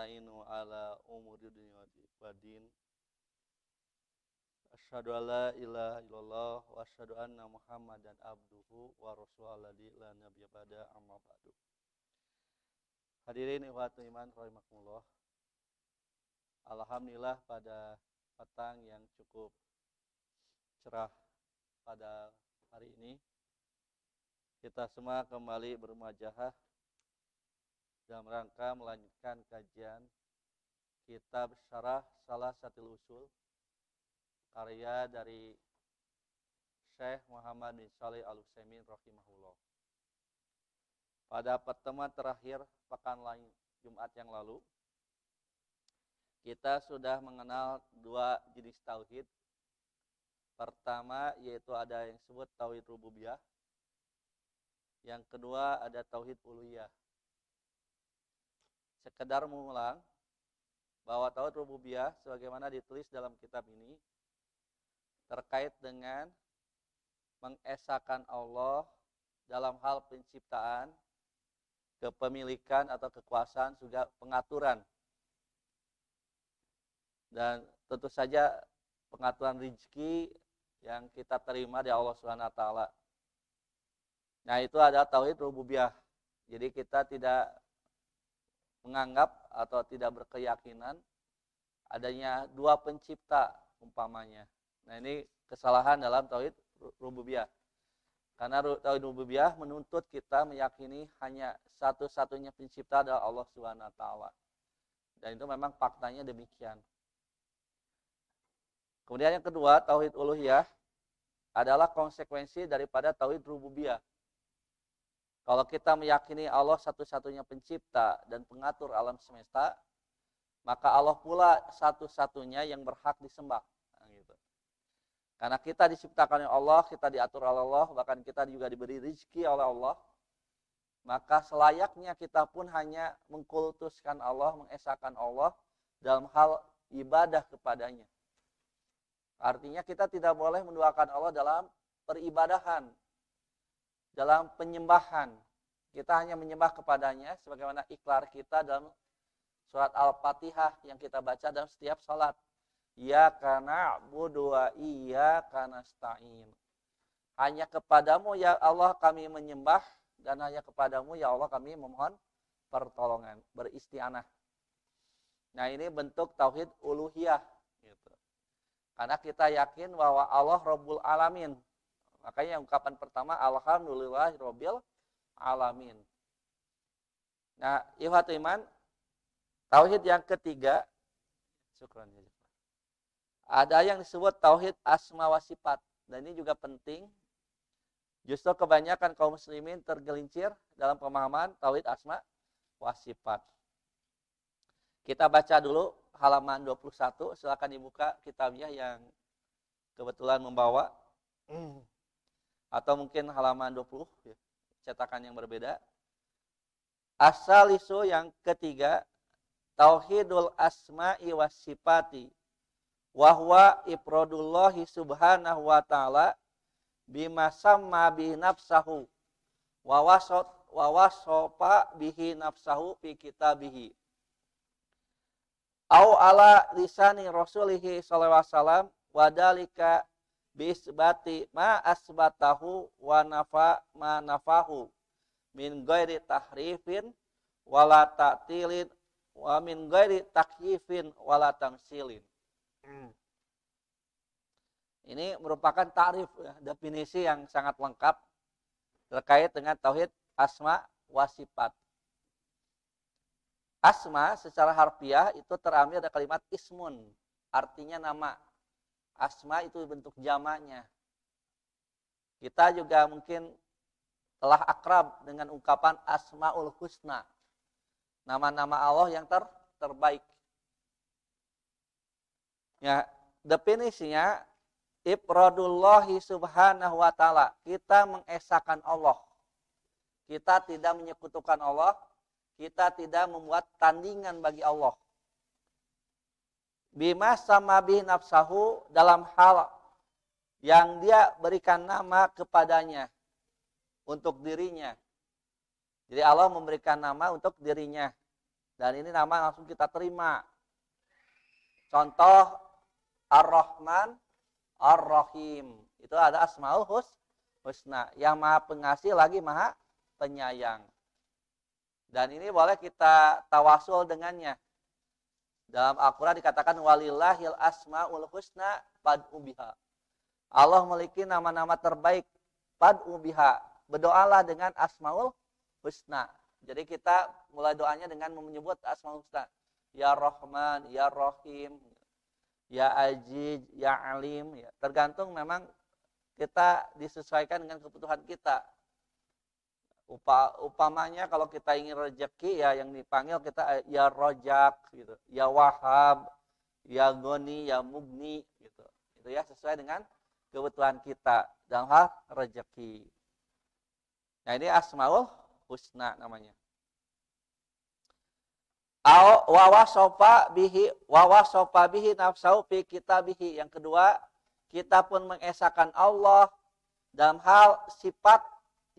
nasta'inu ala umuri dunya wa din. Asyhadu an la ilaha illallah wa asyhadu anna Muhammadan abduhu wa rasuluhu alladzi la nabiyya ba'da amma ba'du. Hadirin ikhwatul iman rahimakumullah. Alhamdulillah pada petang yang cukup cerah pada hari ini kita semua kembali bermuajahah dalam rangka melanjutkan kajian kitab Syarah Salasatil Usul karya dari Syekh Muhammad bin Shalih Al-Utsaimin rahimahullah. Pada pertemuan terakhir pekan Jumat yang lalu kita sudah mengenal dua jenis tauhid. Pertama yaitu ada yang disebut tauhid rububiyah. Yang kedua ada tauhid uluhiyah. Sekedar mengulang bahwa tauhid rububiyah sebagaimana ditulis dalam kitab ini terkait dengan mengesahkan Allah dalam hal penciptaan, kepemilikan atau kekuasaan, juga pengaturan. Dan tentu saja pengaturan rezeki yang kita terima dari Allah Subhanahu wa taala. Nah, itu adalah tauhid rububiyah. Jadi kita tidak menganggap atau tidak berkeyakinan adanya dua pencipta umpamanya. Nah, ini kesalahan dalam tauhid rububiyah. Karena tauhid rububiyah menuntut kita meyakini hanya satu-satunya pencipta adalah Allah Subhanahu wa taala. Dan itu memang faktanya demikian. Kemudian yang kedua, tauhid uluhiyah adalah konsekuensi daripada tauhid rububiyah. Kalau kita meyakini Allah satu-satunya pencipta dan pengatur alam semesta, maka Allah pula satu-satunya yang berhak disembah. Nah, gitu. Karena kita diciptakan oleh Allah, kita diatur oleh Allah, bahkan kita juga diberi rezeki oleh Allah, maka selayaknya kita pun hanya mengkultuskan Allah, mengesahkan Allah dalam hal ibadah kepadanya. Artinya kita tidak boleh menduakan Allah dalam peribadahan, dalam penyembahan. Kita hanya menyembah kepadanya sebagaimana ikrar kita dalam surat Al-Fatihah yang kita baca dalam setiap salat. Iyyaka na'budu wa iyyaka nasta'in. Hanya kepadamu ya Allah kami menyembah, dan hanya kepadamu ya Allah kami memohon pertolongan, beristianah. Nah, ini bentuk tauhid uluhiyah gitu. Karena kita yakin bahwa Allah Rabbul Alamin. Makanya ungkapan pertama alhamdulillahirabbil alamin. Nah, ikhwatul iman, tauhid yang ketiga, syukran ya. Ada yang disebut tauhid asma wa sifat. Dan ini juga penting. Justru kebanyakan kaum muslimin tergelincir dalam pemahaman tauhid asma wa sifat. Kita baca dulu halaman 21, silakan dibuka kitabnya yang kebetulan membawa. Atau mungkin halaman 20, ya, cetakan yang berbeda. Asalisu yang ketiga, tauhidul asma'i was sifati. Wahwa ifradullahi subhanahu wa ta'ala bima samma bihi nafsahu wa wasofa bihi nafsahu fi kitabihi. Au ala lisani rasulihi sallallahu alaihi wasallam wa dalika bisbati ma asbatahu wa nafa ma nafahu min ghairi tahrifin wala ta'tilin wa min ghairi takyifin wala tamsilin. Ini merupakan ta'rif, ya, definisi yang sangat lengkap terkait dengan tauhid asma wa sifat. Asma secara harfiah itu terambil dari kalimat ismun, artinya nama. Asma itu bentuk jamaknya. Kita juga mungkin telah akrab dengan ungkapan Asmaul Husna. Nama-nama Allah yang terbaik. Ya, definisinya ifradullahi subhanahu wa ta'ala. Kita mengesahkan Allah. Kita tidak menyekutukan Allah. Kita tidak membuat tandingan bagi Allah. Bima sama bihi nafsahu, dalam hal yang dia berikan nama kepadanya untuk dirinya. Jadi Allah memberikan nama untuk dirinya Dan ini nama langsung kita terima. Contoh Ar-Rahman, Ar-Rahim. Itu ada Asmaul Husna. Yang maha pengasih lagi maha penyayang. Dan ini boleh kita tawasul dengannya. Dalam Al-Quran dikatakan walillahil asmaul husna fad'u biha. Allah memiliki nama-nama terbaik, fad'u biha. Berdoalah dengan asmaul husna. Jadi kita mulai doanya dengan menyebut asmaul husna. Ya Rahman, Ya Rahim, Ya Aziz, Ya Alim. Ya. Tergantung memang kita disesuaikan dengan kebutuhan kita. Upamanya kalau kita ingin rezeki ya yang dipanggil kita ya Rojak gitu, ya Wahab, ya Goni, ya Mugni gitu. Itu ya sesuai dengan kebutuhan kita dalam hal rezeki. Nah ini Asmaul Husna namanya. Wawasofa bihi nafsau fi kitabihi. Yang kedua, kita pun mengesahkan Allah dalam hal sifat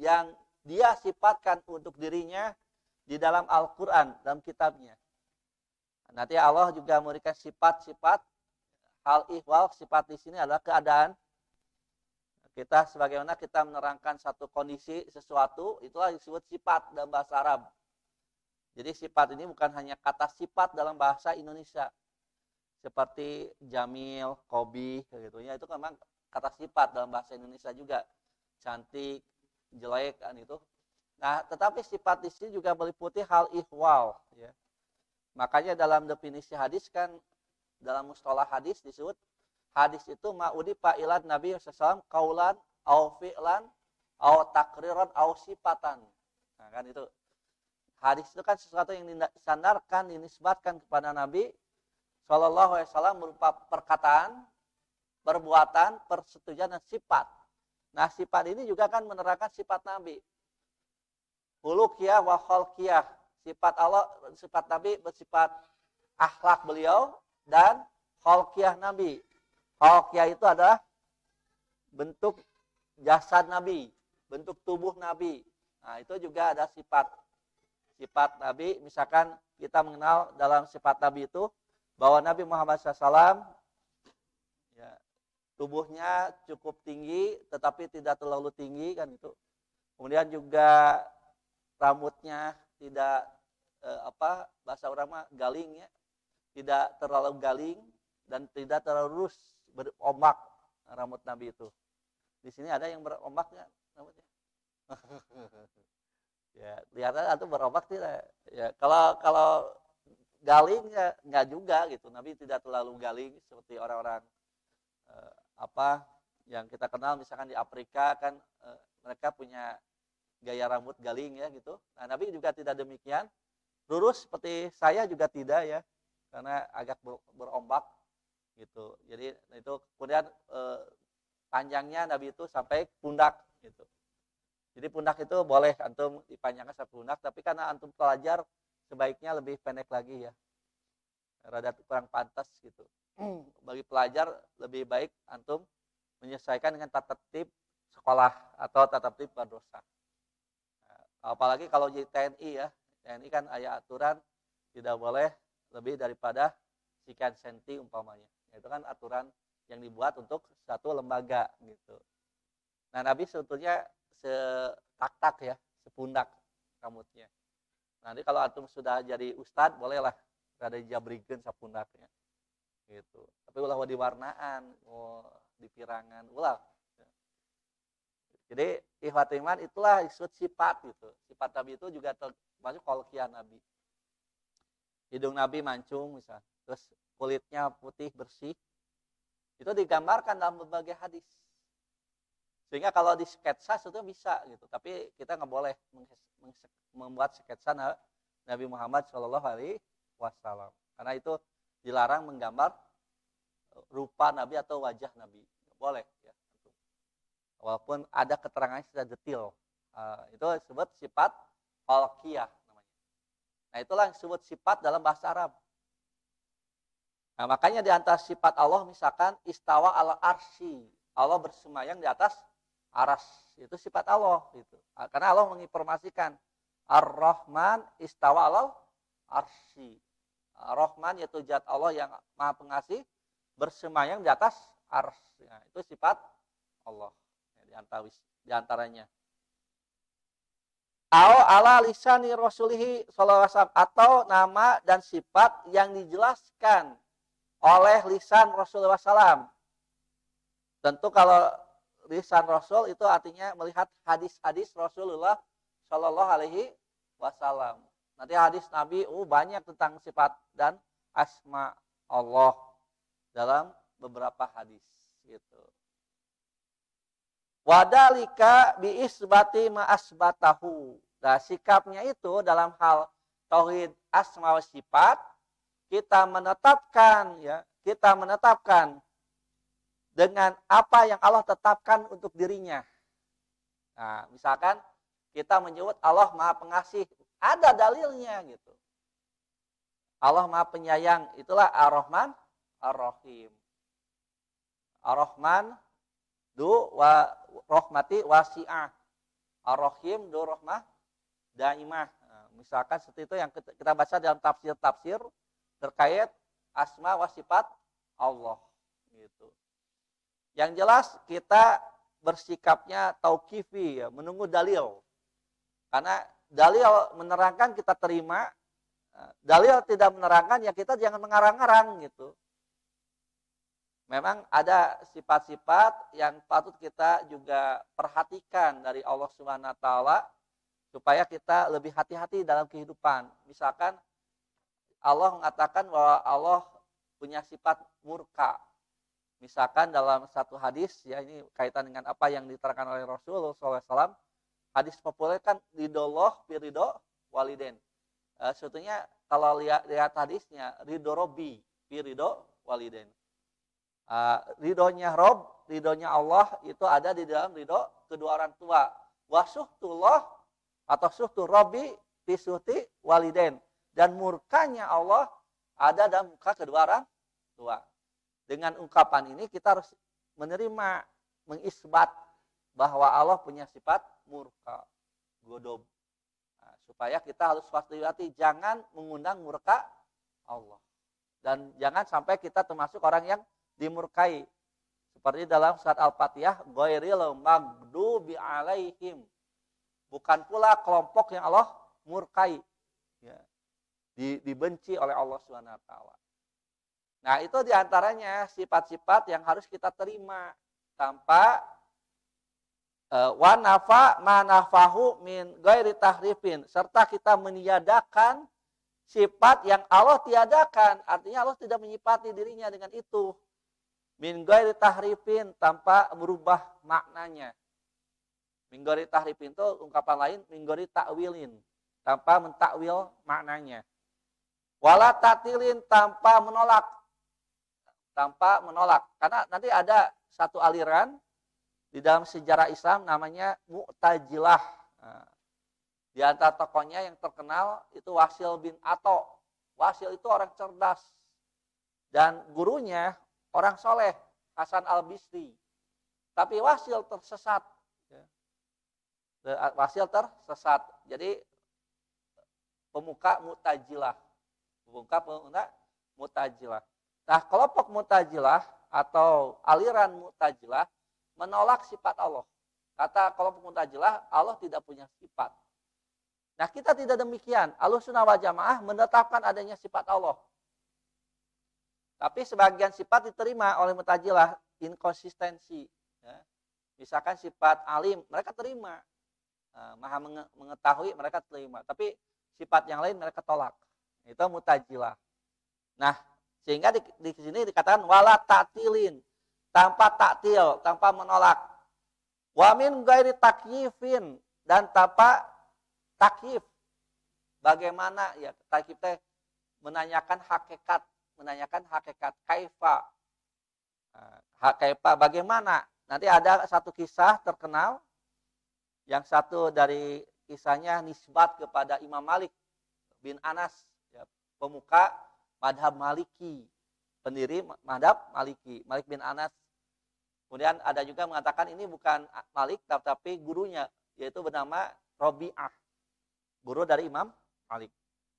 yang Dia sifatkan untuk dirinya di dalam Al-Quran, dalam kitabnya. Nanti Allah juga memberikan sifat-sifat hal ihwal. Sifat di sini adalah keadaan. Kita sebagaimana kita menerangkan satu kondisi, sesuatu, itulah disebut sifat dalam bahasa Arab. Jadi sifat ini bukan hanya kata sifat dalam bahasa Indonesia. Seperti jamil, qabih, gitu ya. Itu memang kata sifat dalam bahasa Indonesia juga. Cantik, jelek kan itu. Nah, tetapi sifat di sini juga meliputi hal ihwal ya. Makanya dalam definisi hadis kan dalam mustalah hadis disebut hadis itu ma'udifa ilan Nabi sallallahu qaulan au fi'lan au takriran au sifatan. Nah, kan itu. Hadis itu kan sesuatu yang disandarkan, dinisbatkan kepada Nabi sallallahu alaihi wasallam berupa perkataan, perbuatan, persetujuan dan sifat. Nah, sifat ini juga kan menerangkan sifat Nabi. Hulukiyah wa khalqiyah. Sifat Allah, sifat Nabi bersifat akhlak beliau dan khalqiyah Nabi. Khalqiyah itu adalah bentuk jasad Nabi, bentuk tubuh Nabi. Nah, itu juga ada sifat. Sifat Nabi, misalkan kita mengenal dalam sifat Nabi itu bahwa Nabi Muhammad SAW ya, tubuhnya cukup tinggi, tetapi tidak terlalu tinggi kan itu. Kemudian juga rambutnya tidak bahasa orang mah galing ya, tidak terlalu galing dan tidak terlalu lurus berombak rambut Nabi itu. Di sini ada yang berombak nggak rambutnya? Ya, lihatlah atau berombak tidak. Ya, kalau galing ya nggak juga gitu. Nabi tidak terlalu galing seperti orang-orang yang kita kenal misalkan di Afrika kan mereka punya gaya rambut galing ya gitu. Nah, Nabi juga tidak demikian. Lurus seperti saya juga tidak ya. Karena agak berombak gitu. Jadi itu kemudian panjangnya Nabi itu sampai pundak gitu. Jadi pundak itu boleh antum dipanjangkan sampai pundak, tapi karena antum pelajar sebaiknya lebih pendek lagi ya. Rada kurang pantas gitu. Bagi pelajar lebih baik antum menyesuaikan dengan tata tertib sekolah atau tata tertib madrasah. Nah, apalagi kalau jadi TNI ya, TNI kan ada aturan tidak boleh lebih daripada sekian senti umpamanya. Itu kan aturan yang dibuat untuk satu lembaga gitu. Nah, Nabi sebetulnya setak-tak ya, sepundak rambutnya. Nanti kalau antum sudah jadi ustad bolehlah ada jabrikeun sapundaknya. Gitu. Tapi ulah di warnaan, di pirangan, ulah. Jadi ikhwat iman itulah disebut sifat gitu. Sifat Nabi itu juga termasuk khalqiyah Nabi. Hidung Nabi mancung misalnya, terus kulitnya putih bersih. Itu digambarkan dalam berbagai hadis. Sehingga kalau di sketsa itu bisa gitu, tapi kita nggak boleh membuat sketsa Nabi Muhammad Shallallahu Alaihi Wasallam, karena itu dilarang menggambar rupa Nabi atau wajah Nabi, nggak boleh. Ya. Walaupun ada keterangannya sudah detail, itu disebut sifat khalqiyah namanya. Nah itulah yang disebut sifat dalam bahasa Arab. Nah makanya di antara sifat Allah misalkan istawa ala arsy, Allah bersemayam di atas aras, itu sifat Allah gitu. Karena Allah menginformasikan Ar-Rahman istawa alal arsy. Rahman yaitu zat Allah yang Maha Pengasih bersemayam di atas arsy. Nah, itu sifat Allah di antaranya. Ala lisani rasulihi sallallahu alaihi wasallam, atau nama dan sifat yang dijelaskan oleh lisan Rasulullah SAW. Tentu kalau lisan Rasul itu artinya melihat hadis-hadis Rasulullah Shallallahu Alaihi Wasallam. Nanti hadis Nabi banyak tentang sifat dan asma Allah dalam beberapa hadis. Gitu. Wadalika biisbati ma'asbatahu. Nah, sikapnya itu dalam hal tauhid asma wa sifat kita menetapkan dengan apa yang Allah tetapkan untuk dirinya. Nah, misalkan kita menyebut Allah Maha Pengasih, ada dalilnya gitu. Allah Maha Penyayang, itulah Ar-Rahman, Ar-Rahim. Ar-Rahman du wa rahmati wasi'ah. Ar-Rahim du rahmah daimah. Nah, misalkan seperti itu yang kita baca dalam tafsir-tafsir terkait asma wa sifat Allah gitu. Yang jelas kita bersikapnya tauqifi, ya, menunggu dalil. Karena dalil menerangkan kita terima, dalil tidak menerangkan ya kita jangan mengarang-arang gitu. Memang ada sifat-sifat yang patut kita juga perhatikan dari Allah Subhanahu wa taala supaya kita lebih hati-hati dalam kehidupan. Misalkan Allah mengatakan bahwa Allah punya sifat murka. Misalkan dalam satu hadis, ya ini kaitan dengan apa yang diterangkan oleh Rasulullah SAW, hadis populer kan ridollah birido waliden. Sebetulnya kalau lihat hadisnya, ridho Robbi birido waliden. Ridhonya Rob, ridhonya Allah itu ada di dalam ridho kedua orang tua. Wasuhtullah atau suhtu Robbi bisuhti waliden. Dan murkanya Allah ada dalam muka kedua orang tua. Dengan ungkapan ini kita harus menerima, mengisbat bahwa Allah punya sifat murka, godob. Nah, supaya kita harus hati-hati, jangan mengundang murka Allah. Dan jangan sampai kita termasuk orang yang dimurkai. Seperti dalam surat Al-Fatihah, ghairil maghdubi alaihim. Bukan pula kelompok yang Allah murkai. Ya. Dibenci oleh Allah Subhanahu wa taala. Nah, itu diantaranya sifat-sifat yang harus kita terima tanpa wa nafa ma nafahu min ghairi tahrifin, serta kita meniadakan sifat yang Allah tiadakan, artinya Allah tidak menyifati dirinya dengan itu. Min ghairi tahrifin, tanpa merubah maknanya. Min ghairi tahrifin itu ungkapan lain min ghairi ta'wilin, tanpa mentakwil maknanya. Wala tatilin, tanpa menolak. Karena nanti ada satu aliran di dalam sejarah Islam namanya Mu'tazilah. Nah, di antara tokohnya yang terkenal itu Wasil bin Ato. Wasil itu orang cerdas dan gurunya orang soleh, Hasan al-Bisri. Tapi Wasil tersesat. Jadi pemuka Mu'tazilah. Nah, kelompok Mu'tazilah atau aliran Mu'tazilah menolak sifat Allah. Kata kelompok Mu'tazilah, Allah tidak punya sifat. Nah, kita tidak demikian. Ahlussunnah wal Jamaah menetapkan adanya sifat Allah. Tapi sebagian sifat diterima oleh Mu'tazilah, inkonsistensi. Ya. Misalkan sifat alim, mereka terima. Maha mengetahui, mereka terima. Tapi sifat yang lain mereka tolak. Itu Mu'tazilah. Nah, sehingga di sini dikatakan wala ta'tilin, tanpa taktil, tanpa menolak. Wa min ghairi takyifin, dan tanpa takyif. Bagaimana ya takyif teh menanyakan hakikat kaifa. Kaifa bagaimana? Nanti ada satu kisah terkenal, yang satu dari kisahnya nisbat kepada Imam Malik bin Anas, ya, pemuka madhab Maliki, pendiri madhab Maliki, Malik bin Anas. Kemudian ada juga mengatakan ini bukan Malik, tapi gurunya, yaitu bernama Robi'ah, guru dari Imam Malik.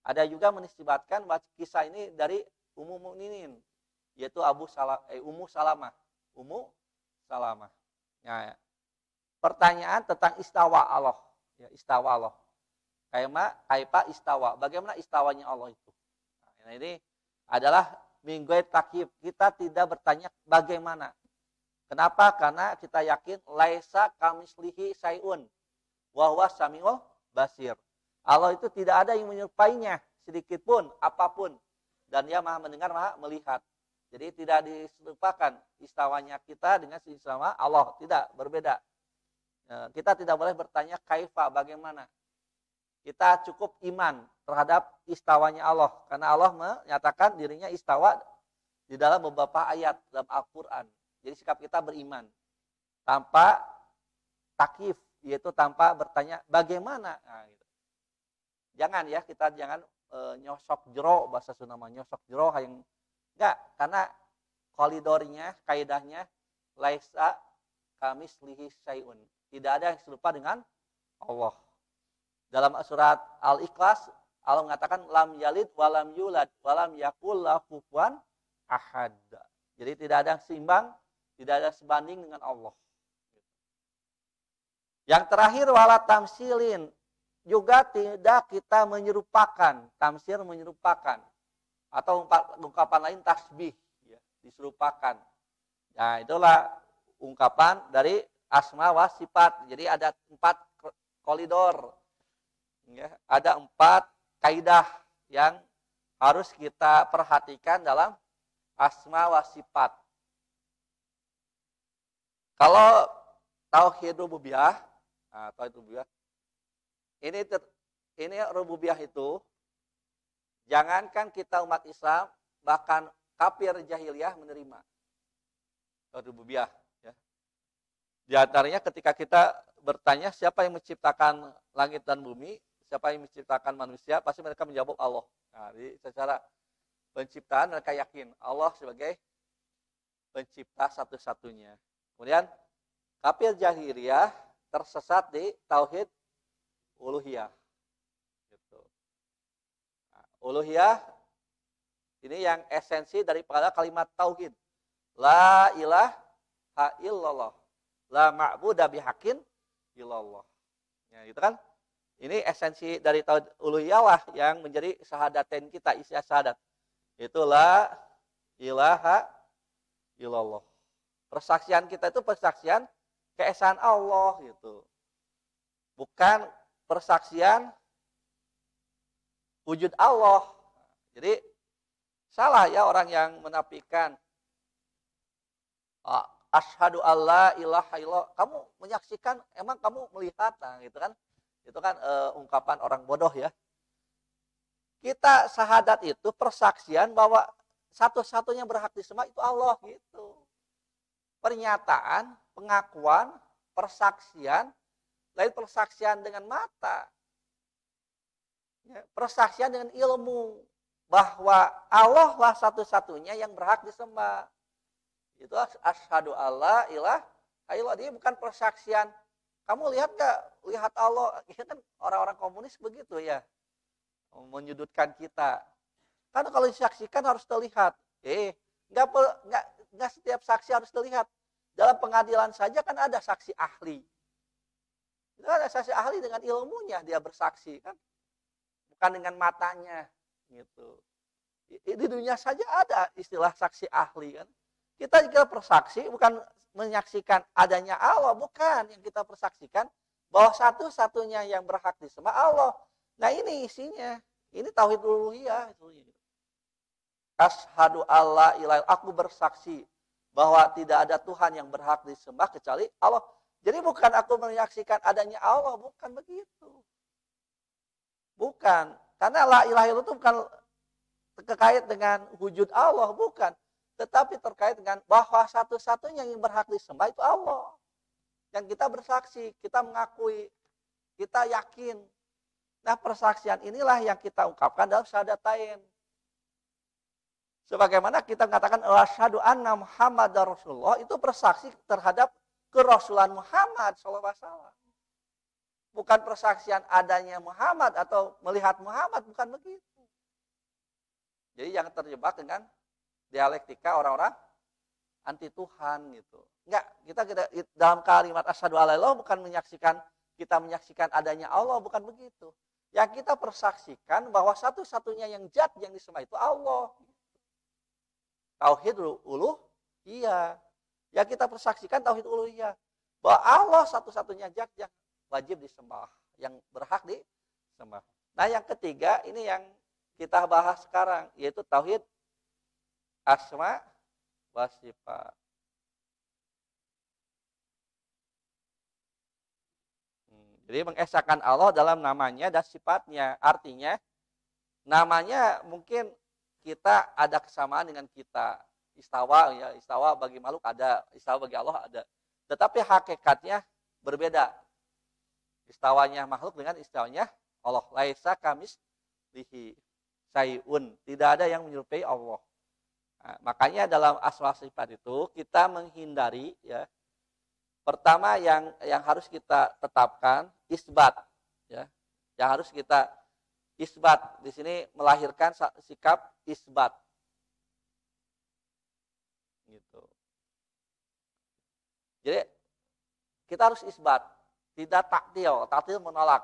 Ada juga menisbatkan kisah ini dari Ummu Mukminin, yaitu Ummu Salamah. Ummu Salamah. Ya, ya. Pertanyaan tentang istawa Allah. Ya, istawa Allah. Kaifa istawa. Bagaimana istawanya Allah itu? Nah, ini adalah minggu takif. Kita tidak bertanya bagaimana. Kenapa? Karena kita yakin laisa kamislihi syai'un wa huwa samiul basir. Allah itu tidak ada yang menyerupainya sedikit pun, apapun. Dan dia maha mendengar, maha melihat. Jadi tidak diserupakan istawanya kita dengan istawa Allah. Tidak, berbeda. Kita tidak boleh bertanya kaifa, bagaimana. Kita cukup iman terhadap istawanya Allah. Karena Allah menyatakan dirinya istawa di dalam beberapa ayat dalam Al-Quran. Jadi sikap kita beriman. Tanpa takif, yaitu tanpa bertanya bagaimana. Nah, gitu. Jangan ya, kita jangan nyosok jero, bahasa Sunda nyosok jero yang enggak, karena koridornya, kaidahnya laisa kamislihi syai'un. Tidak ada yang serupa dengan Allah. Dalam surat Al-Ikhlas Allah mengatakan lam yalid walam yulad walam yakul lahu kufuwan ahad. Jadi tidak ada yang seimbang, tidak ada sebanding dengan Allah. Yang terakhir wala tamsilin, juga tidak kita menyerupakan, tamsir menyerupakan, atau ungkapan lain tasbih, ya, diserupakan. Nah, itulah ungkapan dari asma wa sifat. Jadi ada 4 koridor, ya, ada 4 kaidah yang harus kita perhatikan dalam asma wa sifat. Kalau tauhid rububiyah, tauhid rububiyah, ini rububiyah itu, jangankan kita umat Islam, bahkan kafir jahiliyah menerima tauhid rububiyah. Ya. Di antaranya ketika kita bertanya siapa yang menciptakan langit dan bumi, siapa yang menciptakan manusia, pasti mereka menjawab Allah. Nah, jadi secara penciptaan mereka yakin Allah sebagai pencipta satu-satunya. Kemudian kafir jahiliyah tersesat di tauhid uluhiyah. Gitu. Nah, uluhiyah ini yang esensi daripada kalimat tauhid. La ilaha illallah. La ma'budu bihaqqin illallah. Ya, gitu kan? Ini esensi dari tauhid uluhiyah lah yang menjadi syahadatain kita, isi syahadat. Itu la ilaha illallah. Persaksian kita itu persaksian keesaan Allah gitu. Bukan persaksian wujud Allah. Jadi salah ya orang yang menafikan asyhadu alla ilaha illallah. Kamu menyaksikan, emang kamu melihat, nah gitu kan? Itu kan ungkapan orang bodoh ya. Kita syahadat itu persaksian bahwa satu-satunya berhak disembah itu Allah gitu. Pernyataan, pengakuan, persaksian, lain persaksian dengan mata. Ya, persaksian dengan ilmu bahwa Allah lah satu-satunya yang berhak disembah. Itu asyhadu alla ilaha illallah. Dia bukan persaksian. Kamu lihat gak? Lihat Allah. Ya kan orang-orang komunis begitu ya. Menyudutkan kita. Karena kalau disaksikan harus terlihat. Enggak setiap saksi harus terlihat. Dalam pengadilan saja kan ada saksi ahli. Itu ada saksi ahli dengan ilmunya dia bersaksi kan. Bukan dengan matanya gitu. Di dunia saja ada istilah saksi ahli kan. Kita jika bersaksi bukan menyaksikan adanya Allah, bukan, yang kita persaksikan bahwa satu-satunya yang berhak disembah Allah. Nah, ini isinya. Ini tauhid uluhiyah. Asyhadu alla ilaha, aku bersaksi bahwa tidak ada Tuhan yang berhak disembah kecuali Allah. Jadi bukan aku menyaksikan adanya Allah, bukan begitu. Bukan. Karena la ilaha illallah itu bukan terkait dengan wujud Allah, bukan. Tetapi terkait dengan bahwa satu-satunya yang berhak disembah itu Allah. Yang kita bersaksi, kita mengakui, kita yakin. Nah, persaksian inilah yang kita ungkapkan dalam syahadatain. Sebagaimana kita mengatakan asyhadu anna Muhammadar Rasulullah, itu bersaksi terhadap kerasulan Muhammad SAW. Bukan persaksian adanya Muhammad atau melihat Muhammad, bukan begitu. Jadi jangan terjebak dengan dialektika orang-orang anti Tuhan gitu. Enggak, kita dalam kalimat asyhadu alla ilaha bukan kita menyaksikan adanya Allah, bukan begitu. Yang kita persaksikan bahwa satu-satunya yang zat yang disembah itu Allah. Tauhid uluhiyah. Ya kita persaksikan tauhid uluhiyah. Bahwa Allah satu-satunya zat yang wajib disembah, yang berhak disembah. Nah, yang ketiga ini yang kita bahas sekarang, yaitu tauhid asma wa sifat. Jadi mengesahkan Allah dalam namanya dan sifatnya. Artinya namanya mungkin kita ada kesamaan dengan kita. Istawa ya, istawa bagi makhluk ada, istawa bagi Allah ada. Tetapi hakikatnya berbeda. Istawanya makhluk dengan istawanya Allah. Laisa kamislihi syai'un. Tidak ada yang menyerupai Allah. Nah, makanya dalam asma sifat itu kita menghindari ya. Pertama yang harus kita tetapkan isbat ya. Yang harus kita isbat di sini melahirkan sikap isbat. Gitu. Jadi kita harus isbat, tidak taktil. Taktil menolak,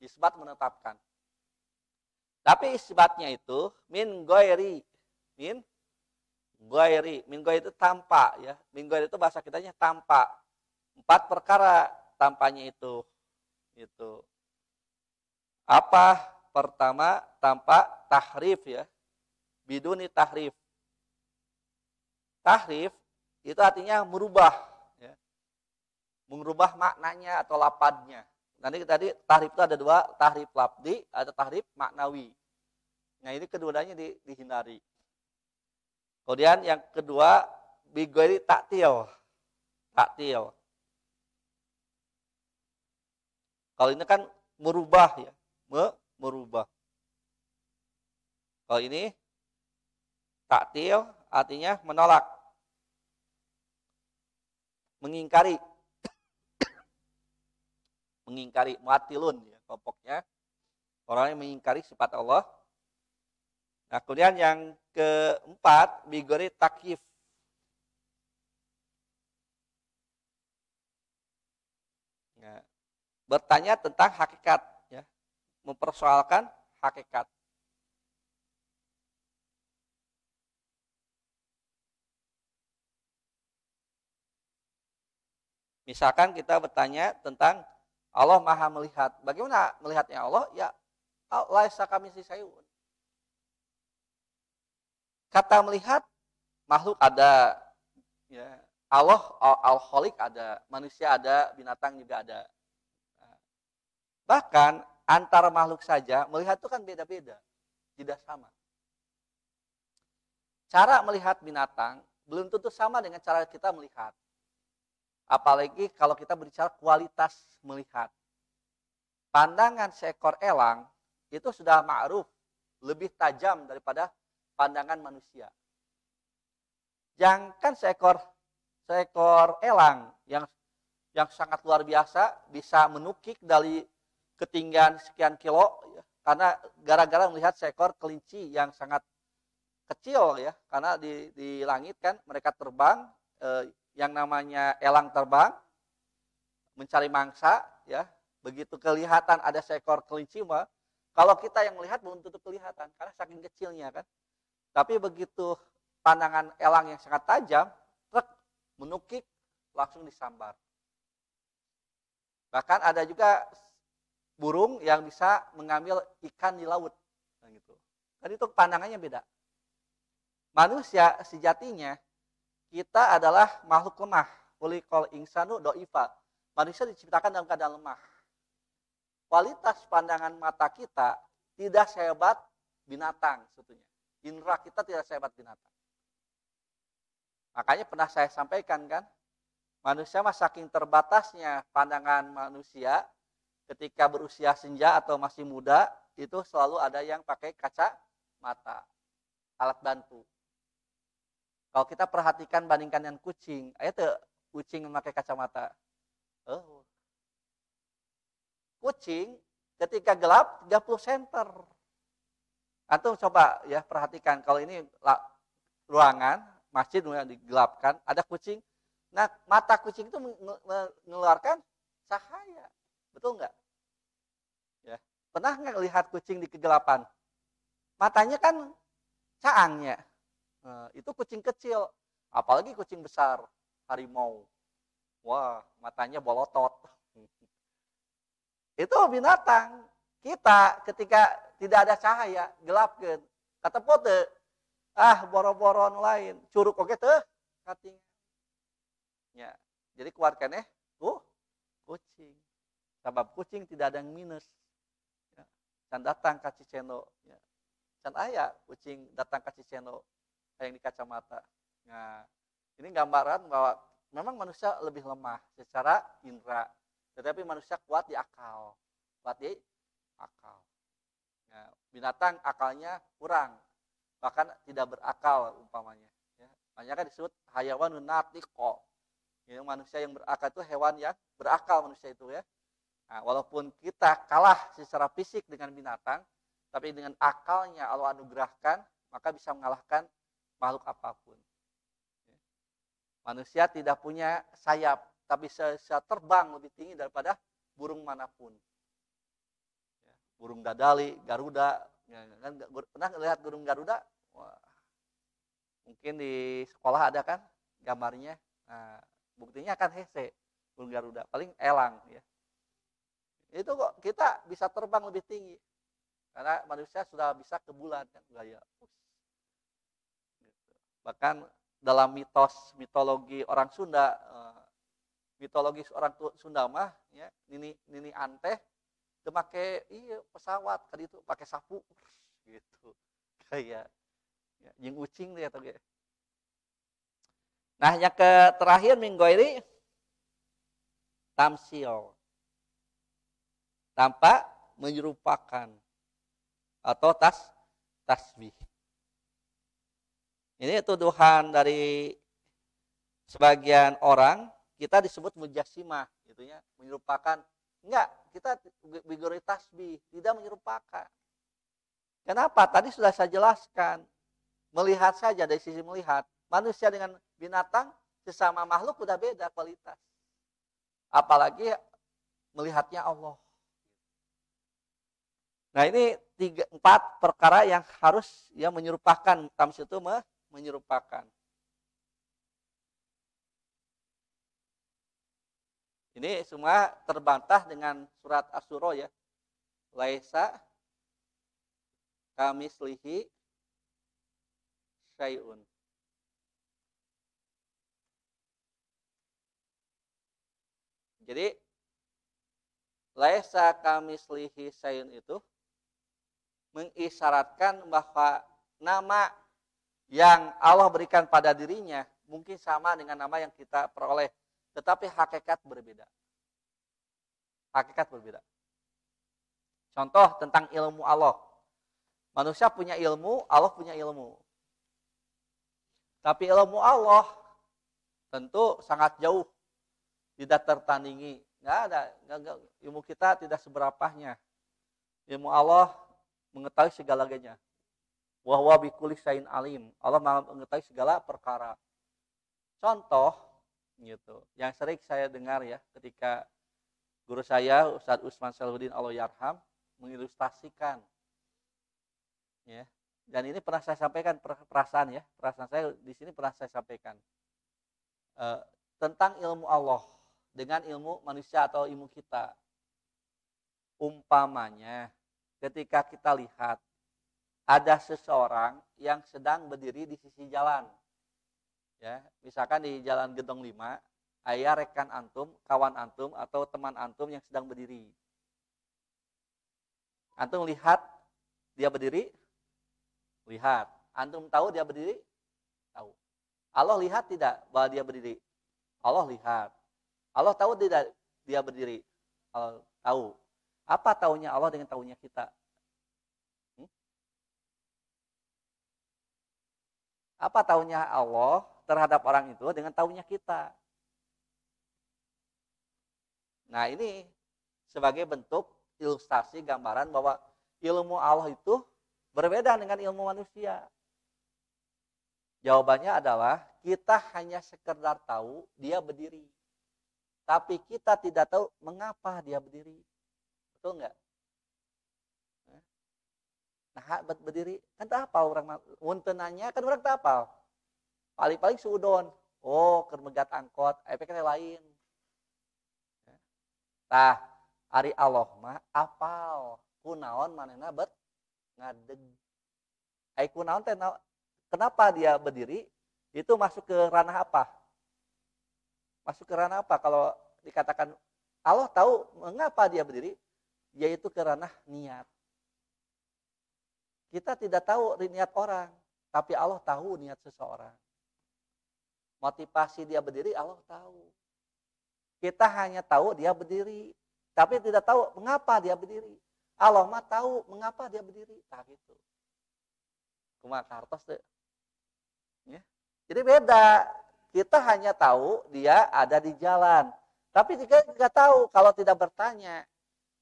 isbat menetapkan. Tapi isbatnya itu min ghairi, min ghairi itu tanpa ya. Min ghairi itu bahasa kitanya tanpa. 4 perkara tampaknya itu. Gitu. Apa? Pertama, tanpa tahrif ya. Biduni tahrif. Tahrif itu artinya merubah ya. Merubah maknanya atau lapadnya. Nanti tadi tahrif itu ada 2, tahrif lafzi, ada tahrif maknawi. Nah, ini keduanya dihindari. Kemudian yang kedua, bighairi taktil. Taktil. Kalau ini kan merubah ya, merubah. Kalau ini taktil artinya menolak, mengingkari, mengingkari, muatilun ya, kelompoknya orang yang mengingkari sifat Allah. Nah, kemudian yang keempat, bighairi takyif. Nah, bertanya tentang hakikat, ya, mempersoalkan hakikat. Misalkan kita bertanya tentang Allah Maha melihat. Bagaimana melihatnya Allah? Ya, laisa kamitslihi syai'un. Kata melihat, makhluk ada, ya. Allah al-Khaliq ada, manusia ada, binatang juga ada. Bahkan antara makhluk saja melihat itu kan beda-beda, tidak sama. Cara melihat binatang belum tentu sama dengan cara kita melihat. Apalagi kalau kita berbicara kualitas melihat. Pandangan seekor elang itu sudah ma'ruf, lebih tajam daripada pandangan manusia. Jangankan seekor elang yang sangat luar biasa bisa menukik dari ketinggian sekian kilo ya, karena gara-gara melihat seekor kelinci yang sangat kecil ya, karena di langit kan mereka terbang, yang namanya elang terbang mencari mangsa ya, begitu kelihatan ada seekor kelinci mah kalau kita yang melihat belum tentu kelihatan karena saking kecilnya kan, tapi begitu pandangan elang yang sangat tajam menukik langsung disambar. Bahkan ada juga burung yang bisa mengambil ikan di laut, nah gitu. Kan itu pandangannya beda. Manusia sejatinya kita adalah makhluk lemah. Kulikol insanu do'ifa. Manusia diciptakan dalam keadaan lemah. Kualitas pandangan mata kita tidak sehebat binatang sebetulnya. Indra kita tidak sehebat binatang. Makanya pernah saya sampaikan kan, manusia mah saking terbatasnya pandangan manusia. Ketika berusia senja atau masih muda, itu selalu ada yang pakai kaca mata, alat bantu. Kalau kita perhatikan bandingkan dengan kucing, itu kucing memakai kacamata. Oh. Kucing ketika gelap 30 cm. Antum coba ya perhatikan kalau ini ruangan masjid yang digelapkan, ada kucing. Nah, mata kucing itu mengeluarkan cahaya. Betul nggak? Ya. Pernah nggak lihat kucing di kegelapan? Matanya kan caangnya. Itu kucing kecil. Apalagi kucing besar, harimau. Wah, matanya bolotot. Itu binatang. Kita ketika tidak ada cahaya, gelapkan. Kata pote, boro-boro lain. Curug oke teh kating. Ya. Jadi keluarkan kucing. Sebab kucing tidak ada yang minus. Ya. Can datang ka Cicendo. Ya. Can aya kucing datang ka Cicendo yang di kacamata. Nah, ini gambaran bahwa memang manusia lebih lemah secara indera, tetapi manusia kuat di akal. Kuat di akal. Nah, binatang akalnya kurang, bahkan tidak berakal umpamanya. Ya. Makanya kan disebut hayawanun natiqo. Ya, manusia yang berakal itu hewan yang berakal manusia itu ya. Nah, walaupun kita kalah secara fisik dengan binatang, tapi dengan akalnya Allah anugerahkan, maka bisa mengalahkan makhluk apapun. Manusia tidak punya sayap, tapi bisa terbang lebih tinggi daripada burung manapun. Burung dadali, garuda, kan pernah lihat burung garuda? Wah, mungkin di sekolah ada kan gambarnya. Nah, buktinya kan hese burung garuda, paling elang ya. Itu kok kita bisa terbang lebih tinggi. Karena manusia sudah bisa ke bulan kan gaya. Bahkan dalam mitologi orang Sunda, mitologis orang Sunda mah ya, nini anteh teu make pesawat kan itu pakai sapu gitu. Kayak ya, jeung ucing teh eta ge. Nah, yang terakhir minggu ini tamsil. Tanpa menyerupakan atau tasbih. Ini tuduhan dari sebagian orang, kita disebut mujassimah, gitu ya, menyerupakan. Enggak, kita bigori tasbih, tidak menyerupakan. Kenapa? Tadi sudah saya jelaskan. Melihat saja dari sisi melihat, manusia dengan binatang sesama makhluk sudah beda kualitas. Apalagi melihatnya Allah. Nah, ini 4 perkara yang harus ya menyerupakan, tamsil itu menyerupakan. Ini semua terbantah dengan surat Asy-Syura ya. Laisa kamislihi syai'un. Jadi laisa kamislihi syai'un itu mengisyaratkan bahwa nama yang Allah berikan pada dirinya mungkin sama dengan nama yang kita peroleh, tetapi hakikat berbeda. Hakikat berbeda. Contoh tentang ilmu Allah. Manusia punya ilmu, Allah punya ilmu. Tapi ilmu Allah tentu sangat jauh, tidak tertandingi. Nggak ada, ilmu kita tidak seberapanya. Ilmu Allah mengetahui segala-galanya. Wa huwa bikulli syai'in alim. Allah mengetahui segala perkara. Contoh gitu, yang sering saya dengar ya ketika guru saya Ustadz Usman Salahuddin Allahyarham mengilustrasikan ya. Dan ini pernah saya sampaikan perasaan saya di sini pernah saya sampaikan tentang ilmu Allah dengan ilmu manusia atau ilmu kita. Umpamanya ketika kita lihat ada seseorang yang sedang berdiri di sisi jalan. Ya, misalkan di Jalan Gedong 5, aya rekan antum, kawan antum atau teman antum yang sedang berdiri. Antum lihat dia berdiri? Lihat. Antum tahu dia berdiri? Tahu. Allah lihat tidak bahwa dia berdiri? Allah lihat. Allah tahu tidak dia berdiri? Allah tahu. Apa taunya Allah dengan taunya kita? Apa taunya Allah terhadap orang itu dengan taunya kita? Nah, ini sebagai bentuk ilustrasi gambaran bahwa ilmu Allah itu Berbeda dengan ilmu manusia. Jawabannya adalah kita hanya sekedar tahu dia berdiri. Tapi kita tidak tahu mengapa dia berdiri. Betul nggak? Nah, berdiri kan tak apa orang muntenanya kan orang tak apa. Paling-paling suudon. Oh, keur megat angkot, efeknya lain. Tah, ari Allah mah apal kunaon manehna bet ngadeg. Ai kunaon teh kenapa dia berdiri? Itu masuk ke ranah apa? Masuk ke ranah apa? Kalau dikatakan Allah tahu mengapa dia berdiri, yaitu ke ranah niat. Kita tidak tahu niat orang, tapi Allah tahu niat seseorang. Motivasi dia berdiri Allah tahu. Kita hanya tahu dia berdiri, tapi tidak tahu mengapa dia berdiri. Allah mah tahu mengapa dia berdiri. Nah gitu. Kumaha kartos teh. Ya. Jadi beda. Kita hanya tahu dia ada di jalan. Tapi kita tidak tahu kalau tidak bertanya,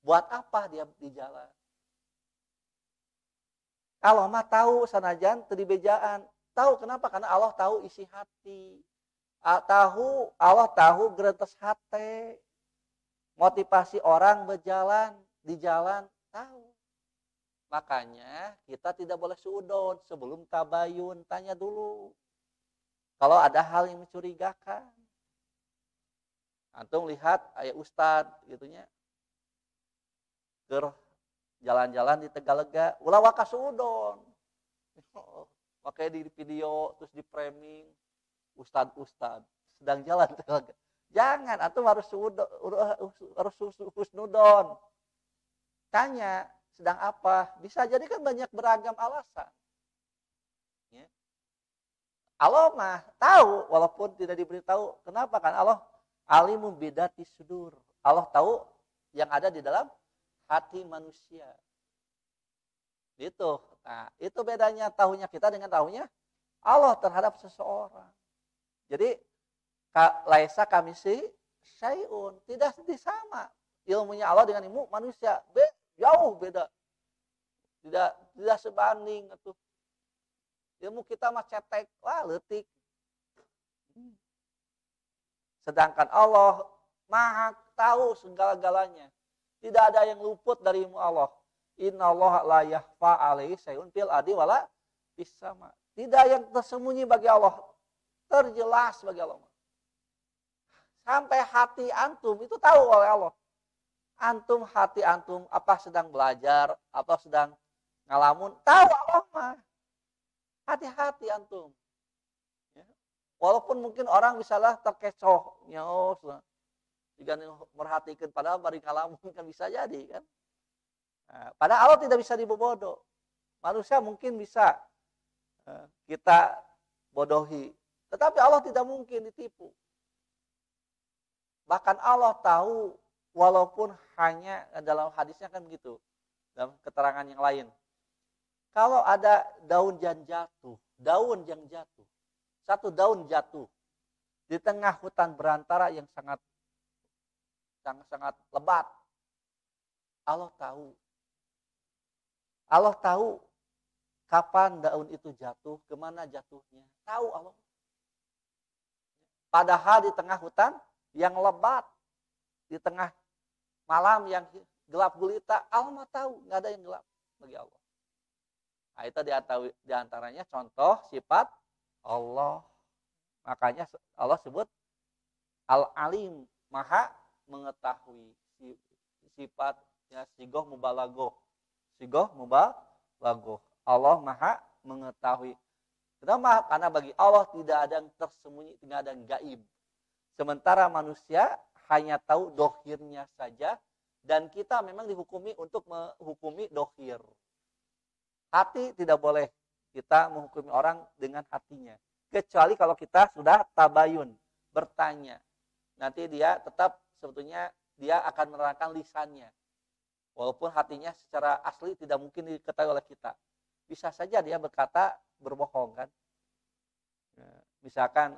buat apa dia di jalan. Allah mah tahu sanajan teu dibejaan. Tahu kenapa? Karena Allah tahu isi hati. Allah tahu geretes hati. Motivasi orang berjalan di jalan tahu. Makanya kita tidak boleh suudon sebelum tabayun, tanya dulu. Kalau ada hal yang mencurigakan. Antum lihat aya ustad gitunya. Ker jalan-jalan di Tegalega, ulah waka suudon. Pakai di video terus di framing ustad sedang jalan Tegalega. Jangan, antum harus husnudon. Tanya, sedang apa? Bisa jadi kan banyak beragam alasan. Ya. Allah mah tahu walaupun tidak diberitahu. Kenapa? Kan Allah alimun bidati sudur. Allah tahu yang ada di dalam hati manusia. Itu. Nah, itu bedanya tahunya kita dengan tahunya Allah terhadap seseorang. Jadi laisa kamisi syai'un, tidak sama ilmunya Allah dengan ilmu manusia. Jauh beda. Tidak sebanding atuh. Ilmu kita mah cetek, wah leutik. Sedangkan Allah Maha tahu segala-galanya. Tidak ada yang luput dari ilmu Allah. Innallaha la yakhfa 'alaihi syai'un fil ardi wala fis sama. Tidak yang tersembunyi bagi Allah, terjelas bagi Allah. Sampai hati antum itu tahu oleh Allah. Antum hati antum apa sedang belajar, apa sedang ngalamun, tahu Allah mah. Hati-hati antum. Ya. Walaupun mungkin orang misalnya terkecoh, nyos, jika merhatikan padahal bari ngalamun kan bisa jadi kan. Nah, padahal Allah tidak bisa dibodoh. Manusia mungkin bisa kita bodohi, tetapi Allah tidak mungkin ditipu. Bahkan Allah tahu walaupun hanya dalam hadisnya kan begitu. Dalam keterangan yang lain. Kalau ada daun yang jatuh, satu daun jatuh di tengah hutan berantara yang sangat lebat. Allah tahu kapan daun itu jatuh, kemana jatuhnya. Tahu Allah. Padahal di tengah hutan yang lebat, di tengah malam yang gelap gulita, Allah tahu, nggak ada yang gelap bagi Allah. Nah, itu di antaranya contoh sifat Allah. Makanya Allah sebut Al-Alim, Maha mengetahui. Sifatnya sigoh mubalagoh. Allah Maha mengetahui. Kenapa? Karena bagi Allah tidak ada yang tersembunyi, tidak ada yang gaib. Sementara manusia hanya tahu dohirnya saja, dan kita memang dihukumi untuk menghukumi dohir. Hati tidak boleh kita menghukumi orang dengan hatinya. Kecuali kalau kita sudah tabayun, bertanya. Nanti dia tetap sebetulnya dia akan menerangkan lisannya. Walaupun hatinya secara asli tidak mungkin diketahui oleh kita. Bisa saja dia berkata berbohong kan. Misalkan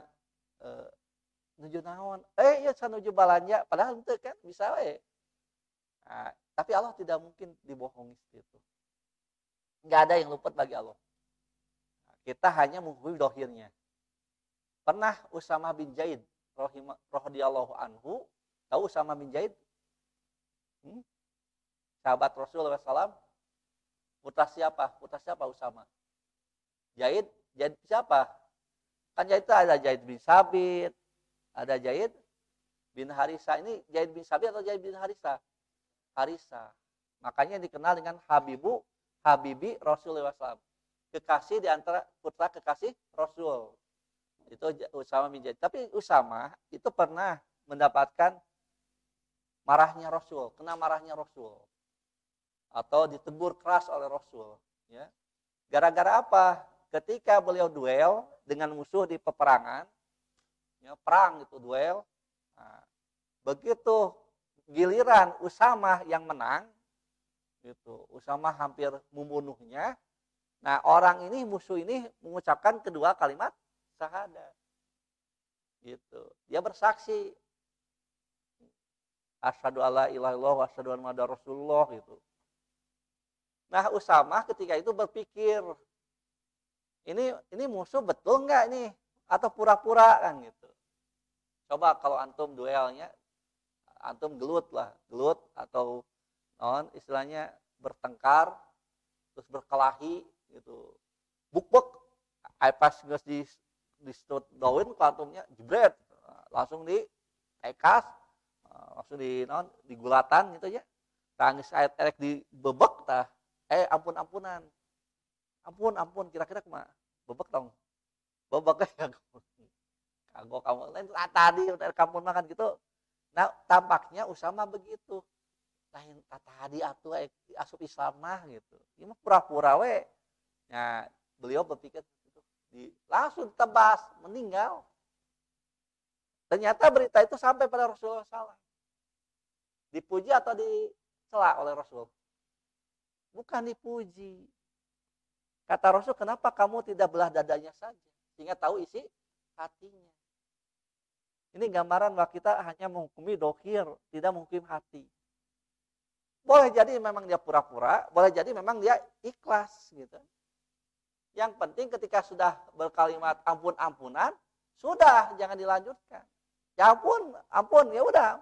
nuju naon, ya sanuju balanja, padahal itu kan bisa we. Nah, tapi Allah tidak mungkin dibohongi seperti itu. Nggak ada yang luput bagi Allah. Kita hanya menghukumi dohirnya. Pernah Usamah bin Zaid radhiyallahu anhu, tahu Usamah bin Zaid? Sahabat Rasulullah SAW. Putra siapa Usamah? Zaid siapa? Kan Zaid itu ada Zaid bin Sabit, ada Zaid bin Harisa. Ini Zaid bin Sabit atau Zaid bin Harisa? Harisa. Makanya dikenal dengan Habibi Rasulullah SAW. Kekasih di antara putra kekasih Rasul. Itu Usamah bin Zaid. Tapi Usamah itu pernah mendapatkan marahnya Rasul, kena marahnya Rasul. Atau ditegur keras oleh Rasul. Ya. Gara-gara apa? Ketika beliau duel dengan musuh di peperangan, ya, perang itu duel. Nah, begitu giliran Usamah yang menang, gitu, Usamah hampir membunuhnya. Nah, orang ini, musuh ini mengucapkan kedua kalimat syahadat. Gitu. Dia bersaksi, asyhadu alla ilaha illallah wa asyhadu anna muhammadar rasulullah gitu. Nah, Usamah ketika itu berpikir, ini musuh betul nggak ini atau pura-pura kan gitu. Coba kalau antum duelnya, antum gelut atau istilahnya bertengkar, terus berkelahi gitu, buk-buk, pas geus di stut daun kantumnya jebret, langsung di tekas, langsung digulatan gitu ya. Tangis air erek di bebek tah. Ampunan. Ampun, kira-kira kumaha? Bebek dong. Bebek ya. Kagok kamu lain tadi udah kampun makan gitu. Nah, tampaknya Usamah begitu. Lain tadi atuh asup Islam mah gitu. Ieu mah pura-pura we. Nah, beliau berpikir gitu. Langsung tebas, meninggal. Ternyata berita itu sampai pada Rasulullah SAW. Dipuji atau dicela oleh Rasul? Bukan dipuji. Kata Rasul, kenapa kamu tidak belah dadanya saja? Sehingga tahu isi hatinya. Ini gambaran bahwa kita hanya menghukumi dohir, tidak menghukumi hati. Boleh jadi memang dia pura-pura, boleh jadi memang dia ikhlas. Gitu. Yang penting ketika sudah berkalimat ampun-ampunan, sudah, jangan dilanjutkan. Ya ampun, ya udah.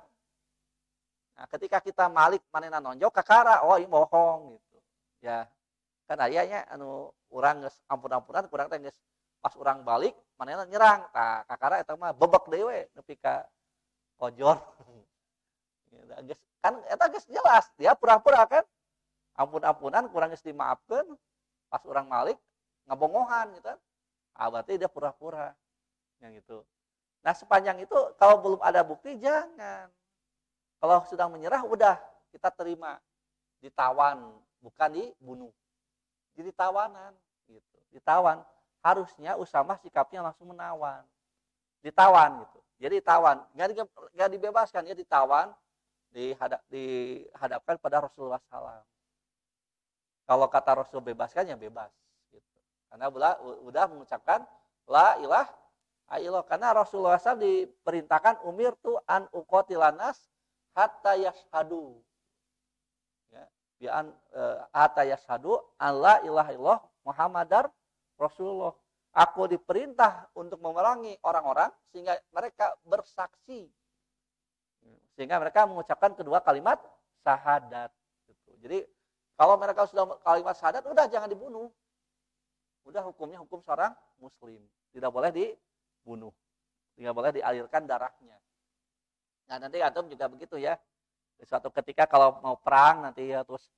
Nah, ketika kita malik manehna nonjok kakara, oh ini bohong gitu. Ya, kan ayahnya urang geus ampun-ampunan kurang teh geus pas urang balik manehna nyerang. Tah kakara eta mah bebek deui we nepi ka kojor. Kan eta geus jelas, dia pura-pura kan. Ampun-ampunan kurang geus dimaafkeun, pas urang malik ngabongohan gitu kan. Berarti dia pura-pura. Yang gitu. Nah, sepanjang itu kalau belum ada bukti jangan. Kalau sudah menyerah udah kita terima, ditawan, bukan dibunuh. Jadi tawanan gitu. Ditawan. Harusnya Usamah sikapnya langsung menawan. Ditawan gitu. Jadi ditawan, enggak dibebaskan, ya ditawan, dihadapkan pada Rasulullah SAW. Kalau kata Rasul bebaskan ya bebas gitu. Karena udah mengucapkan la ilaha illallah. Karena Rasulullah SAW diperintahkan umirtu an uqatilanas hatta yashhadu. Ya, hatta yashhadu alla ilaha illallah Muhammadar Rasulullah. Aku diperintah untuk memerangi orang-orang sehingga mereka bersaksi. Sehingga mereka mengucapkan kedua kalimat syahadat. Gitu. Jadi kalau mereka sudah kalimat syahadat, udah jangan dibunuh. Udah hukumnya hukum seorang muslim. Tidak boleh dibunuh. Tidak boleh dialirkan darahnya. Nah, nanti antum juga begitu ya. Suatu ketika kalau mau perang nanti ya terus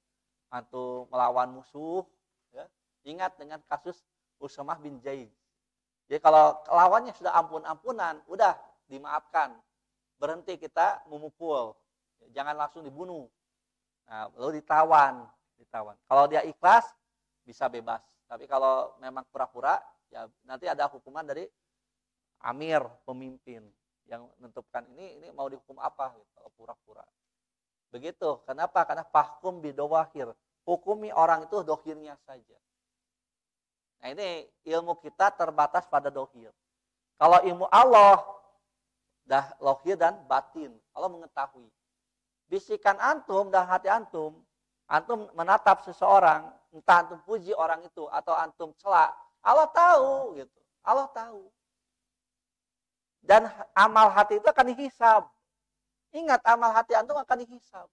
antum melawan musuh, ya, ingat dengan kasus Usamah bin Zaid. Jadi kalau lawannya sudah ampun-ampunan, udah dimaafkan. Berhenti kita memukul. Jangan langsung dibunuh. Nah, lalu ditawan. Kalau dia ikhlas bisa bebas. Tapi kalau memang pura-pura, ya nanti ada hukuman dari amir, pemimpin yang menentukan ini mau dihukum apa gitu, kalau pura-pura. Begitu. Kenapa? Karena fahkum bidawahir. Hukumi orang itu dohirnya saja. Nah, ini ilmu kita terbatas pada dohir. Kalau ilmu Allah dah lohir dan batin, Allah mengetahui. Bisikan antum dan hati antum Antum menatap seseorang, entah antum puji orang itu atau antum celak, Allah tahu gitu. Allah tahu. Dan amal hati itu akan dihisab. Ingat, amal hati antum akan dihisab.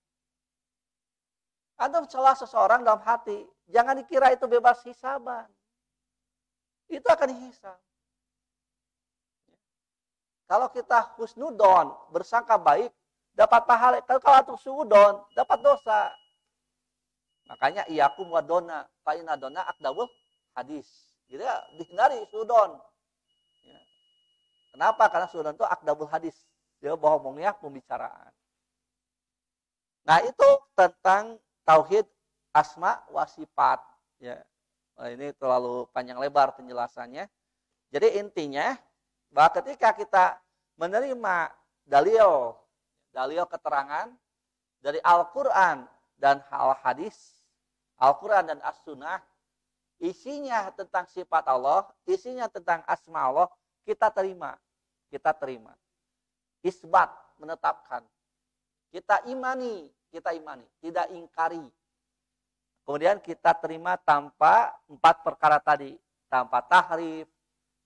Antum celah seseorang dalam hati, jangan dikira itu bebas hisaban. Itu akan dihisab. Kalau kita husnudon, bersangka baik, dapat pahala. Kalau antum suudon, dapat dosa. Makanya iyakum wadona, fa'ina dona akdabul hadis. Jadi dihindari suudon. Ya. Kenapa? Karena suudon itu akdabul hadis. Dia bohongnya pembicaraan. Nah itu tentang tauhid asma wa sifat. Ya. Nah, ini terlalu panjang lebar penjelasannya. Jadi intinya bahwa ketika kita menerima dalil keterangan dari Al-Quran dan hadis, Al-Quran dan As-Sunnah, isinya tentang sifat Allah, isinya tentang asma Allah, kita terima. Isbat, menetapkan. Kita imani, tidak ingkari. Kemudian kita terima tanpa 4 perkara tadi, tanpa tahrif,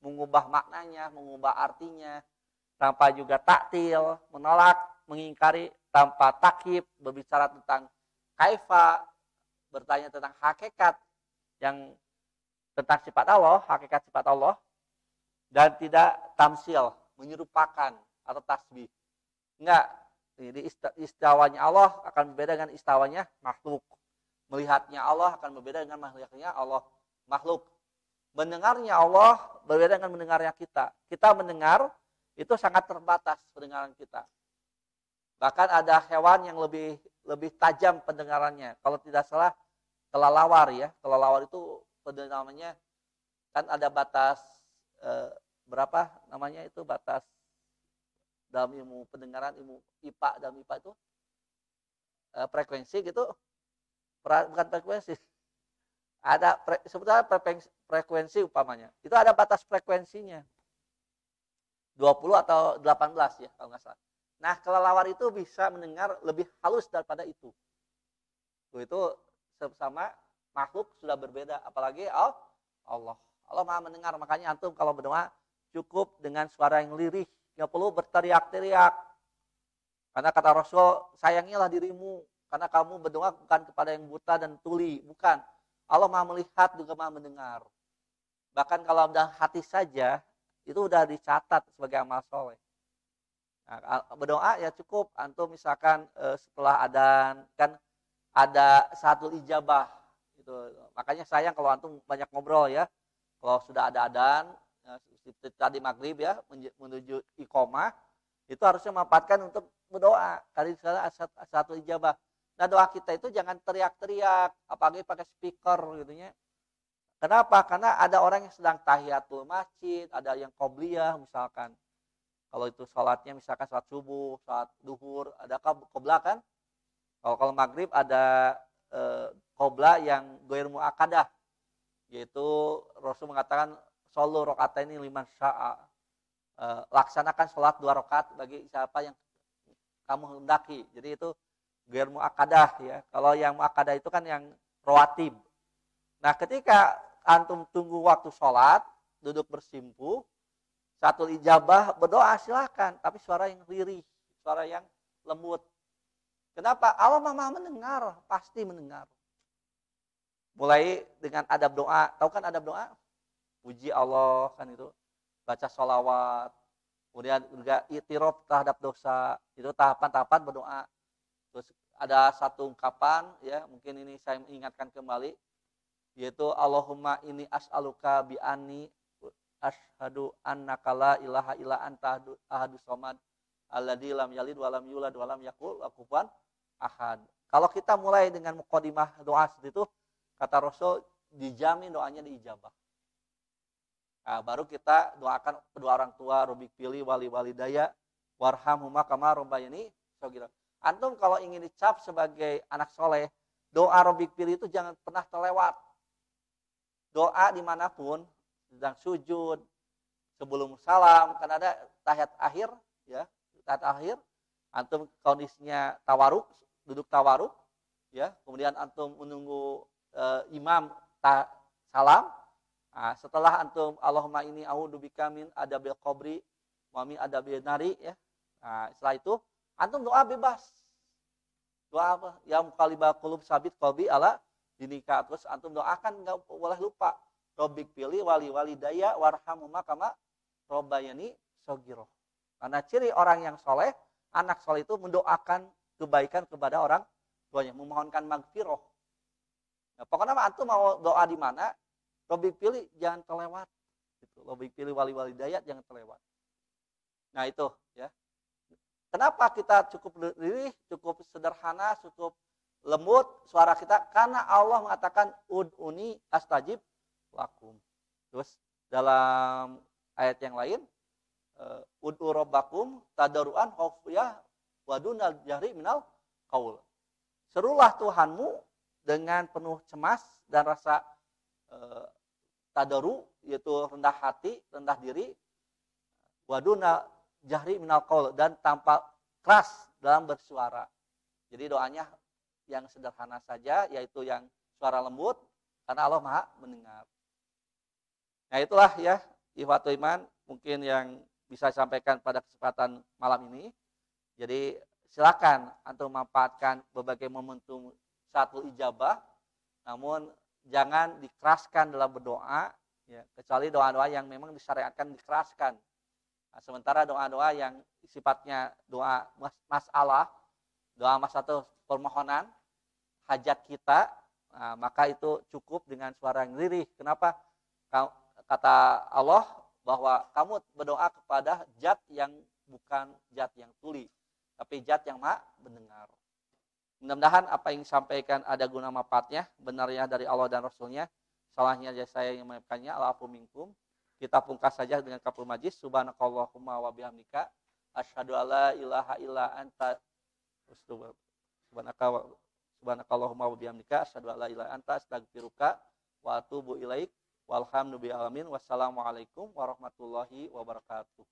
mengubah maknanya, mengubah artinya, tanpa juga taktil, menolak, mengingkari, tanpa takyib, berbicara tentang kaifa, bertanya tentang hakikat yang tentang sifat Allah, hakikat sifat Allah, dan tidak tamsil, menyerupakan atau tasbih. Enggak, jadi istawanya Allah akan berbeda dengan istawanya makhluk. Melihatnya Allah akan berbeda dengan melihatnya Allah makhluk. Mendengarnya Allah berbeda dengan mendengarnya kita. Kita mendengar itu sangat terbatas pendengaran kita. Bahkan ada hewan yang lebih tajam pendengarannya. Kalau tidak salah kelelawar ya. Kelelawar itu namanya kan ada batas berapa namanya itu batas dalam ilmu pendengaran, ilmu IPA, dalam IPA itu frekuensi gitu. Bukan frekuensi. Ada sebetulnya frekuensi umpamanya. Itu ada batas frekuensinya. 20 atau 18 ya kalau nggak salah. Nah, kelelawar itu bisa mendengar lebih halus daripada itu. Itu sama makhluk sudah berbeda, apalagi Allah. Allah Maha mendengar, makanya antum kalau berdoa cukup dengan suara yang lirih, nggak perlu berteriak-teriak. Karena kata Rasul, sayangilah dirimu karena kamu berdoa bukan kepada yang buta dan tuli, bukan. Allah Maha melihat juga Maha mendengar. Bahkan kalau dalam hati saja itu udah dicatat sebagai amal soleh. Nah, berdoa ya cukup antum misalkan setelah adzan kan ada satu ijabah itu. Makanya sayang kalau antum banyak ngobrol ya. Kalau sudah ada adzan tadi maghrib ya menuju iqomah itu harusnya memanfaatkan untuk berdoa. Kali satu ijabah. Nah doa kita itu jangan teriak-teriak, apalagi pakai speaker gitu ya. Kenapa? Karena ada orang yang sedang tahiyatul masjid, ada yang qobliyah misalkan. Kalau itu sholatnya misalkan sholat subuh, sholat duhur, ada qoblah kan? Kalau maghrib ada qoblah yang ghair muakkadah, yaitu Rasul mengatakan shollu rakaataini liman syaa. Laksanakan sholat 2 rakaat bagi siapa yang kamu hendaki. Jadi itu ghair muakkadah ya. Kalau yang muakkadah itu kan yang rawatib. Nah, ketika antum tunggu waktu sholat, duduk bersimpuh, satu ijabah berdoa silakan, tapi suara yang lirih, suara yang lembut. Kenapa? Allah Maha mendengar, pasti mendengar. Mulai dengan adab doa, tahu kan adab doa? Puji Allah kan itu, baca sholawat, kemudian juga itiraf terhadap dosa, itu tahapan-tahapan berdoa. Terus ada satu ungkapan ya, mungkin ini saya mengingatkan kembali, yaitu Allahumma inni as'aluka bi anni asyhadu annaka la ilaha illa anta ahadus samad alladzi lam yalid wa lam yulad wa lam yakul kufuwan ahad. Kalau kita mulai dengan mukadimah doa seperti itu, kata Rasul dijamin doanya diijabah. Nah, baru kita doakan kedua orang tua, Rabbik pilih wali walidaya warhamhuma kama rabbayani shaghira. Antum kalau ingin dicap sebagai anak soleh, doa Rabbik pilih itu jangan pernah terlewat. Doa dimanapun, sedang sujud, sebelum salam, kan ada tahiyat akhir, ya, tahiyat akhir, antum kondisinya tawaruk, duduk tawaruk, ya. Kemudian antum menunggu imam salam. Nah, setelah antum Allahumma inni a'udzubika min adabil qabri wa min adabil nari, ya. Nah, setelah itu antum doa bebas. Doa apa? Ya muqallibal qulub sabit qalbi ala dinika. Terus antum doakan, enggak boleh lupa. Rabbik pilih wali walidaya warhamhuma kama rabbayani shaghira. Karena ciri orang yang soleh, anak soleh itu mendoakan kebaikan kepada orang tuanya, memohonkan magfirah. Nah, pokoknya antum mau doa di mana, Rabbik pilih jangan terlewat. Gitu. Rabbik pilih wali walidaya jangan terlewat. Nah itu, ya. Kenapa kita cukup lirih, cukup sederhana, cukup lembut suara kita? Karena Allah mengatakan ud'uni astajib lakum. Terus dalam ayat yang lain, ud'u rabbakum tadarruan khawfiyah wa dunal jahri minal qaul. Serulah Tuhanmu dengan penuh cemas dan rasa tadaru, yaitu rendah hati, rendah diri, wa dunal jahri minal qaul, dan tanpa keras dalam bersuara. Jadi doanya yang sederhana saja, yaitu yang suara lembut, karena Allah Maha mendengar. Nah itulah ya, ikhwatul iman, mungkin yang bisa disampaikan pada kesempatan malam ini. Jadi silakan antum memanfaatkan berbagai momentum satu ijabah, namun jangan dikeraskan dalam berdoa, ya, kecuali doa-doa yang memang disyariatkan dikeraskan. Nah, sementara doa-doa yang sifatnya doa masalah, doa masalah permohonan, hajat kita, nah, maka itu cukup dengan suara yang lirih. Kenapa? Kata Allah bahwa kamu berdoa kepada zat yang bukan zat yang tuli, tapi zat yang Maha mendengar. Mudah-mudahan apa yang disampaikan ada guna manfaatnya, benarnya dari Allah dan Rasulnya, salahnya saya yang menyampaikannya, alaafu minkum. Kita pungkas saja dengan kaful majlis. Subhanakallahumma wa bihamdika asyhadu alla ilaha illa anta subhanakallahumma wa bihamdika asyhadu alla ilaha anta astaghfiruka wa atubu ilaik. Walhamdulillahi alamin. Wassalamualaikum warahmatullahi wabarakatuh.